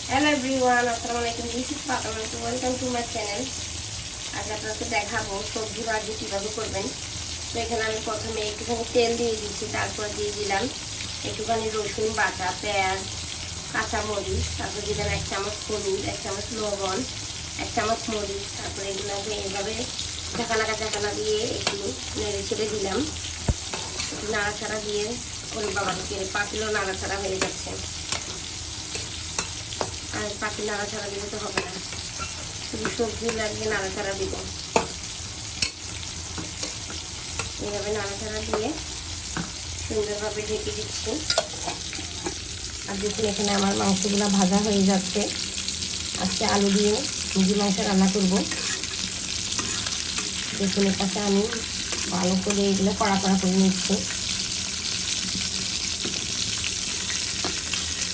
Hello everyone, আসসালামু আলাইকুম। This is Fatema. Welcome to my channel. আজ আপনাকে দেখাবো সবজি ভাজি কীভাবে করবেন। তো এখানে আমি প্রথমে একটুখানি তেল দিয়ে দিচ্ছি, তারপর দিয়ে দিলাম একটুখানি রসুন বাটা, পেঁয়াজ, কাঁচামরিচ, তারপর দিলাম 1 চামচ হলুদ, 1 চামচ লবণ, 1 চামচ মরিচ। তারপরে এগুলোকে এইভাবে ঝাঁকানা দিয়ে একটু নেড়ে ছেড়ে দিলাম। একটু নাড়াচাড়া দিয়ে ওর বাবাকে পাতিলও নাড়াচাড়া হয়ে যাচ্ছে। আর পাতি নাড়াচাড়া দিলে তো হবে না, শুধু সবজি লাগবে নাড়াচাড়া দিব। এইভাবে নাড়াচাড়া দিয়ে সুন্দরভাবে ঢেকে দিচ্ছি। আর দেখুন এখানে আমার মাংসগুলো ভাজা হয়ে যাচ্ছে। আজকে আলু দিয়ে মুরগি মাংস রান্না করব। দেখুন এর পাশে আমি ভালো করে এগুলো কড়া করে নিচ্ছি।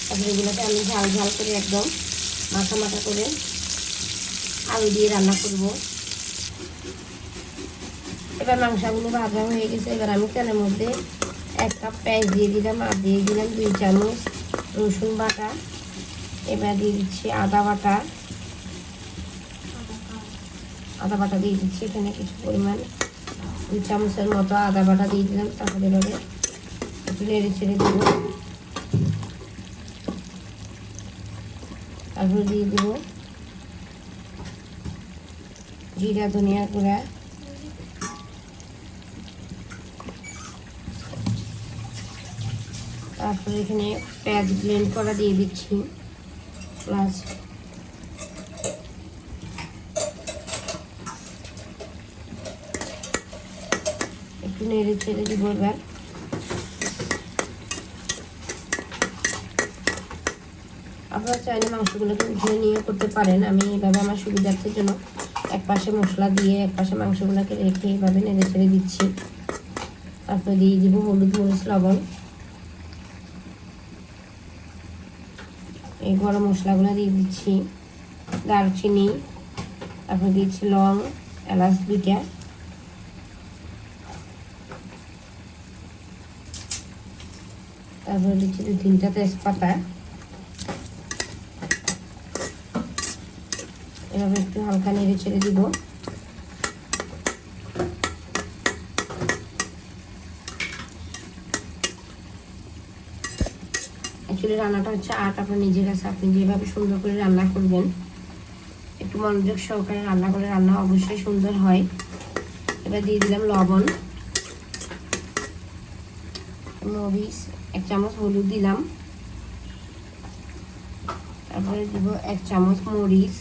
তারপরে এগুলোকে আমি ঝাল করে একদম মাখা করে আলু দিয়ে রান্না করব। এবার মাংসগুলো ভাজা হয়ে গেছে। এবার আমি তেলের মধ্যে 1 কাপ পেঁয়াজ দিয়ে দিলাম, আর দিয়ে দিলাম 2 চামচ রসুন বাটা। এবার দিয়ে দিচ্ছি আদা বাটা দিয়ে দিচ্ছি। এখানে কিছু পরিমাণ 2 চামচের মতো আদা বাটা দিয়ে দিলাম। তারপরে এভাবে একটু নেড়ে ছেড়ে দেব। তারপরে দিয়ে দেব জিরা ধনিয়া গুঁড়া, তারপরে এখানে পেঁয়াজ ব্লেন্ড করা দিয়ে দিচ্ছি, প্লাস একটু নেড়ে ছেড়ে দিব। এবার আপনারা চাইলে মাংসগুলোকে উঠিয়ে নিয়ে করতে পারেন। আমি এইভাবে আমার সুবিধার্থের জন্য এক পাশে মশলা দিয়ে এক পাশে মাংসগুলোকে রেখে এইভাবে নেড়ে ছেড়ে দিচ্ছি। তারপরে দিয়ে দিব হলুদ, মরিচ, লবণ, এই গরম মশলাগুলো দিয়ে দিচ্ছি, দারচিনি, তারপরে দিচ্ছি লং, এলাচ 2টা, তারপরে দিচ্ছি 2-3টা তেজপাতা। এভাবে একটু হালকা নেড়ে ছেড়ে দিব। অ্যাকচুয়ালি রান্নাটা হচ্ছে আর্ট, আপনার নিজের কাছে আপনি যেভাবে সুন্দর করে রান্না করবেন, একটু মনোযোগ সহকারে রান্না করে রান্না অবশ্যই সুন্দর হয়। এবার দিয়ে দিলাম লবণ, মরিচ, 1 চামচ হলুদ দিলাম, তারপরে দিব 1 চামচ মরিচ,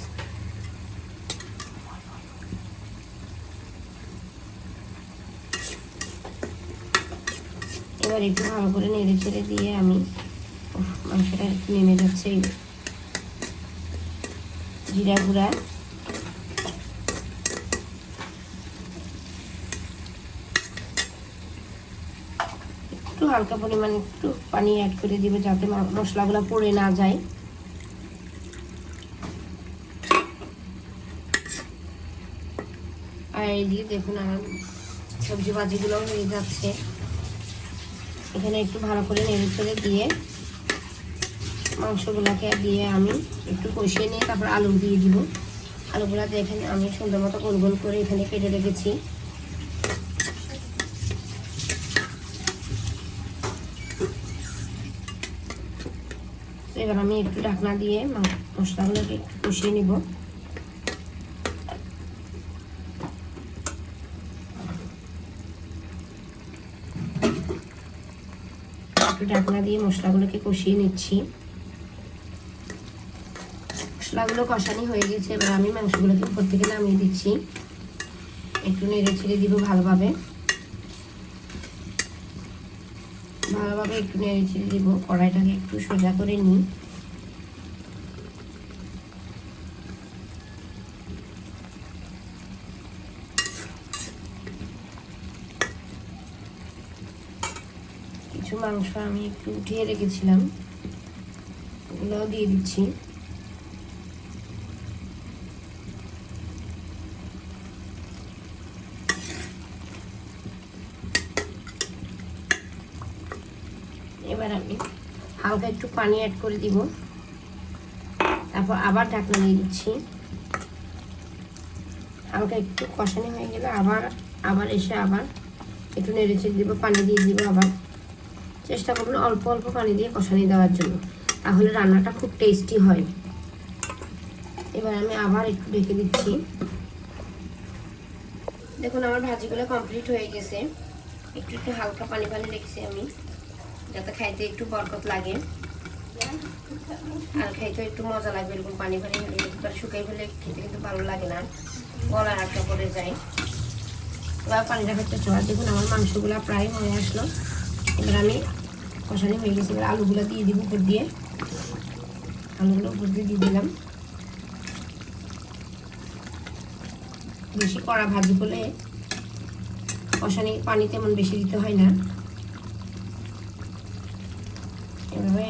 এবার একটু ভালো করে নেড়ে ছেড়ে দিয়ে আমি মাংসটা একটু নেমে যাচ্ছে। জিরা গুঁড়া, একটু হালকা পরিমাণে একটু পানি অ্যাড করে দিব যাতে মশলাগুলো পড়ে না যায়। আর এইদিকে দেখুন আমার সবজি ভাজিগুলো হয়ে যাচ্ছে। এখানে একটু ভালো করে নেড়ে ছেড়ে দিয়ে মাংসগুলোকে দিয়ে আমি একটু কষিয়ে নিয়ে তারপর আলু দিয়ে দিব। আলুগুলো দেখেন আমি সুন্দর মতো গোল গোল করে এখানে কেটে রেখেছি। এবার আমি একটু ঢাকনা দিয়ে মশলাগুলোকে একটু কষিয়ে নিব। একটু ঢাকনা দিয়ে মশলাগুলোকে কষিয়ে নিচ্ছি। মশলাগুলো কষানি হয়ে গেছে। এবার আমি মাংসগুলোকে উপর থেকে নামিয়ে দিচ্ছি। একটু নেড়ে ছেড়ে দিব ভালোভাবে একটু নেড়ে ছেড়ে দিব। কড়াইটাকে একটু সোজা করে নিই। কিছু মাংস আমি একটু উঠিয়ে রেখেছিলাম, ওগুলোও দিয়ে দিচ্ছি। এবার আমি হালকা একটু পানি অ্যাড করে দিব। তারপর আবার ঢাকনা দিয়ে দিচ্ছি। হালকা একটু কষানি হয়ে গেলে আবার এসে আবার একটু নেড়ে চেড়ে দিব, পানি দিয়ে দিব। আবার চেষ্টা করবেন অল্প অল্প পানি দিয়ে কষানি দেওয়ার জন্য, তাহলে রান্নাটা খুব টেস্টি হয়। এবার আমি আবার একটু ঢেকে দিচ্ছি। দেখুন আমার ভাজিগুলো কমপ্লিট হয়ে গেছে। একটু একটু হালকা পানি রেখেছি আমি, যাতে খাইতে একটু বরকত লাগে আর খাইতে একটু মজা লাগবে। এরকম পানি হলে একবার শুকাই ফেলে খেতে কিন্তু ভালো লাগে না, গলা আটকা পড়ে যায়। এবার পানিটা খেতে চড়া। দেখুন আমার মাংসগুলো প্রায় হয়ে আসলো। এবার আমি কষানি হয়ে গেছে। এবার আলুগুলো দিয়ে দিব উপর দিয়ে, আলুগুলো উপর দিয়ে দিলাম। বেশি কড়া ভাজি করলে কষানি পানি তেমন বেশি দিতে হয় না।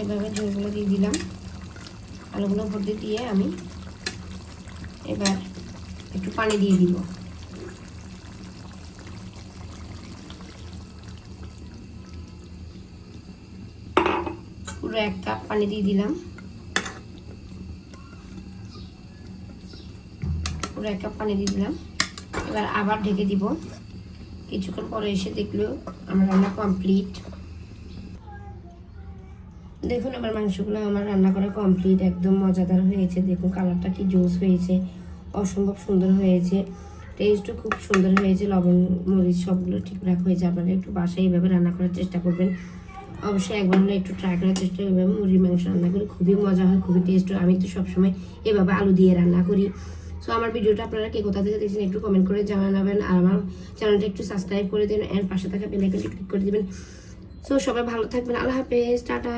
এভাবে ঝোলগুলো দিয়ে দিলাম, আলুগুলো উপর দিয়ে আমি এবার একটু পানি দিয়ে দিব। পুরো 1 কাপ পানি দিয়ে দিলাম, পুরো 1 কাপ পানি দিয়ে দিলাম। এবার আবার ঢেকে দিব। কিছুক্ষণ পরে এসে দেখলো আমার রান্না কমপ্লিট। দেখুন আমার মাংসগুলো আমার রান্না করা কমপ্লিট, একদম মজাদার হয়েছে। দেখুন কালারটা কি জোস হয়েছে, অসম্ভব সুন্দর হয়েছে, টেস্টও খুব সুন্দর হয়েছে। লবণ মরিচ সবগুলো ঠিকঠাক হয়েছে। আপনারা একটু বাসায় এইভাবে রান্না করার চেষ্টা করবেন। অবশ্যই একবার হলে একটু ট্রাই করার চেষ্টা করবেন। মুরগির মাংস রান্না করি খুবই মজা হয়, খুবই টেস্ট হয়। আমি তো সবসময় এভাবে আলু দিয়ে রান্না করি। সো আমার ভিডিওটা আপনারা কে কোথা থেকে দেখছেন একটু কমেন্ট করে জানাবেন। আর আমার চ্যানেলটা একটু সাবস্ক্রাইব করে দিন, এর পাশে থাকা বেল আইকনটি ক্লিক করে দিবেন। সো সবাই ভালো থাকবেন। আল্লাহ হাফেজ, টাটা।